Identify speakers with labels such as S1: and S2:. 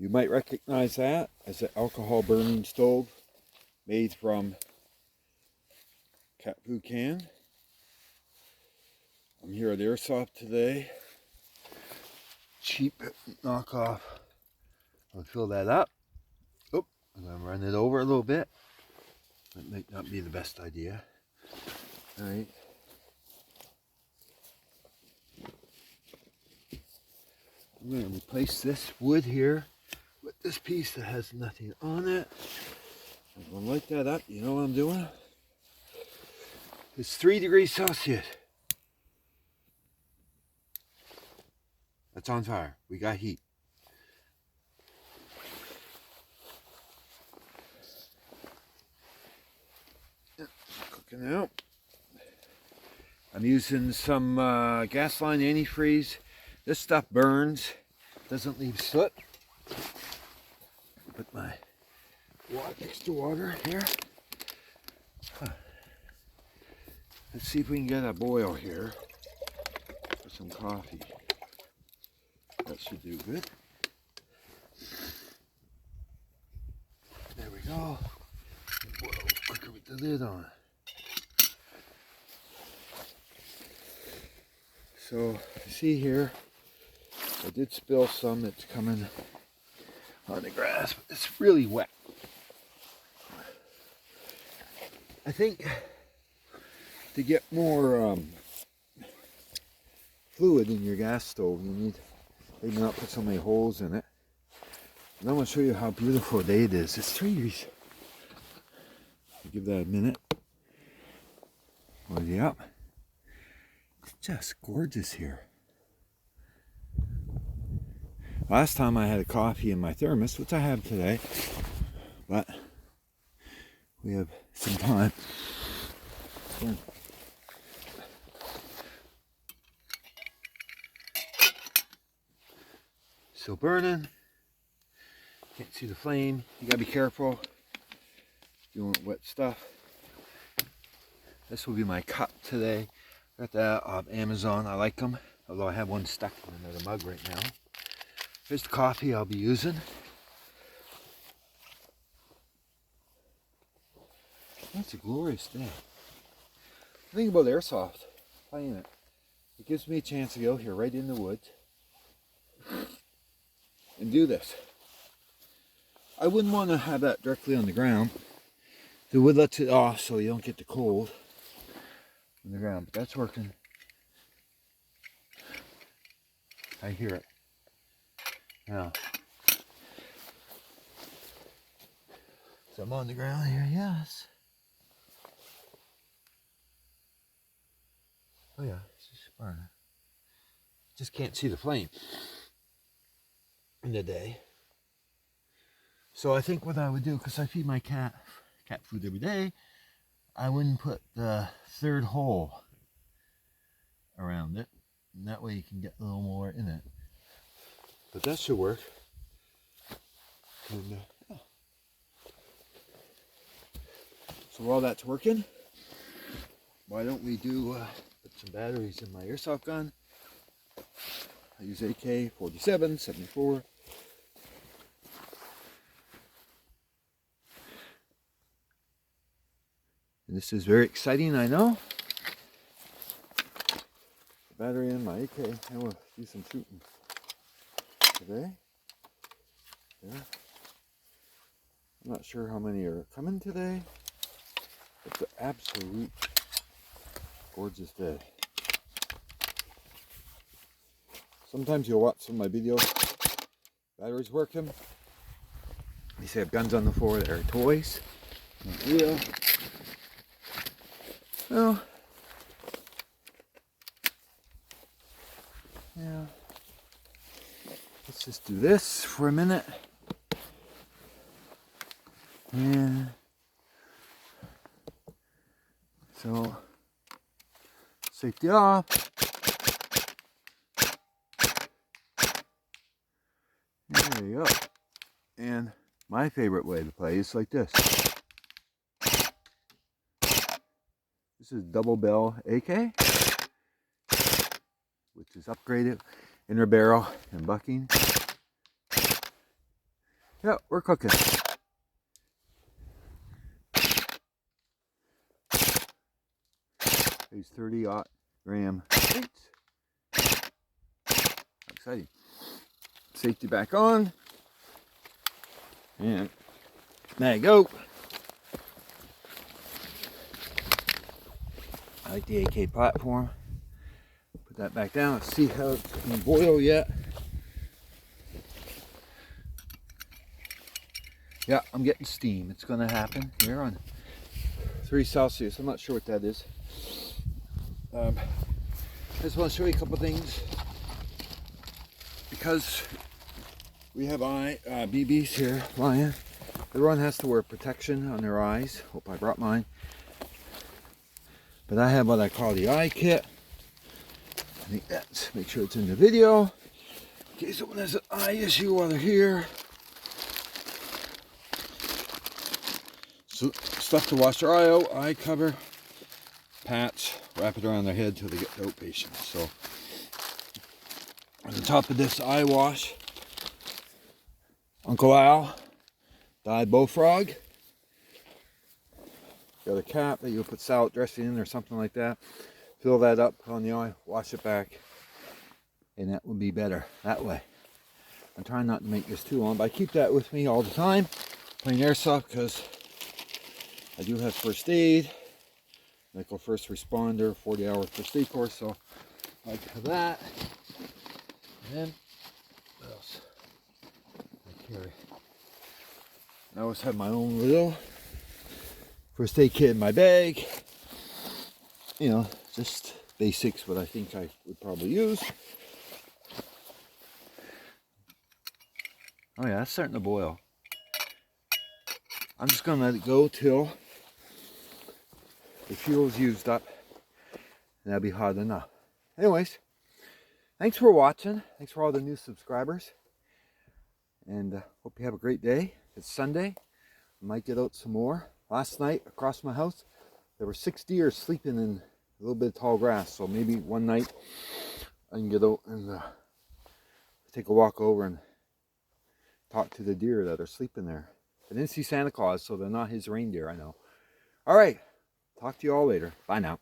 S1: You might recognize that as an alcohol burning stove made from cat food can. I'm here at Airsoft today. Cheap knockoff. I'll fill that up. Oh, I'm going to run it over a little bit. That might not be the best idea. Alright. I'm going to replace this wood here with this piece that has nothing on it. I'm going to light that up. You know what I'm doing? It's 3 degrees Celsius. That's on fire. We got heat. Cooking out. I'm using some Gasline antifreeze. This stuff burns, doesn't leave soot. Put my extra water here. Let's see if we can get a boil here for some coffee. That should do good. There we go. Boil quicker with the lid on. So, you see here, I did spill some that's coming on the grass, but it's really wet. I think to get more fluid in your gas stove, you need maybe not put so many holes in it. And I'm going to show you how beautiful a day it is. It's 3 degrees. Give that a minute. Load it up. It's just gorgeous here. Last time I had a coffee in my thermos, which I have today, but we have some time. Still burning. Can't see the flame. You gotta be careful doing wet stuff. This will be my cup today. Got that off Amazon. I like them, although I have one stuck in another mug right now. Here's the coffee I'll be using. That's a glorious day. The thing about Airsoft, playing it, it gives me a chance to go here right in the woods and do this. I wouldn't want to have that directly on the ground. The wood lets it off so you don't get the cold on the ground, but that's working. I hear it. Now, so I'm on the ground here, yes. Oh yeah, it's just burning. Just can't see the flame in the day. So I think what I would do, because I feed my cat food every day, I wouldn't put the third hole around it. And that way you can get a little more in it. But that should work. And, yeah. So while that's working, why don't we do put some batteries in my airsoft gun. I use AK-47, 74. And this is very exciting, I know. Battery in my AK. I will do some shooting today. Yeah. I'm not sure how many are coming today. It's an absolute gorgeous day. Sometimes you'll watch some of my videos. Batteries working. They say I have guns on the floor that are toys. Not real. Well, yeah. Let's just do this for a minute. And so, safety off. There you go. And my favorite way to play is like this. This is double bell AK, which is upgraded, inner barrel and bucking. Yeah, we're cooking. These 30-gram plates. Exciting. Safety back on. And there you go. I like the AK platform. Put that back down. Let's see how it's going to boil yet. Yeah, I'm getting steam. It's going to happen here on 3 Celsius. I'm not sure what that is. I just want to show you a couple things. Because we have BBs here flying, everyone has to wear protection on their eyes. Hope I brought mine. But I have what I call the eye kit. I think that's, make sure it's in the video. In case someone has an eye issue while they're here. So, stuff to wash their eye out, eye cover, patch, wrap it around their head till they get to outpatients. So, on the top of this eye wash, Uncle Al dyed bullfrog. Got a cap that you'll put salad dressing in or something like that. Fill that up on the eye, wash it back, and that would be better that way. I'm trying not to make this too long, but I keep that with me all the time, playing airsoft, because I do have first aid, medical first responder, 40-hour first aid course, so I have that. And then, what else? I carry. I always have my own little first aid kit in my bag. You know, just basics, what I think I would probably use. Oh yeah, it's starting to boil. I'm just gonna let it go till the fuel's used up, and that'll be hot enough. Anyways, thanks for watching. Thanks for all the new subscribers. And hope you have a great day. It's Sunday. I might get out some more. Last night, across my house, there were 6 deer sleeping in a little bit of tall grass. So maybe one night I can get out and take a walk over and talk to the deer that are sleeping there. I didn't see Santa Claus, so they're not his reindeer, I know. All right. Talk to you all later. Bye now.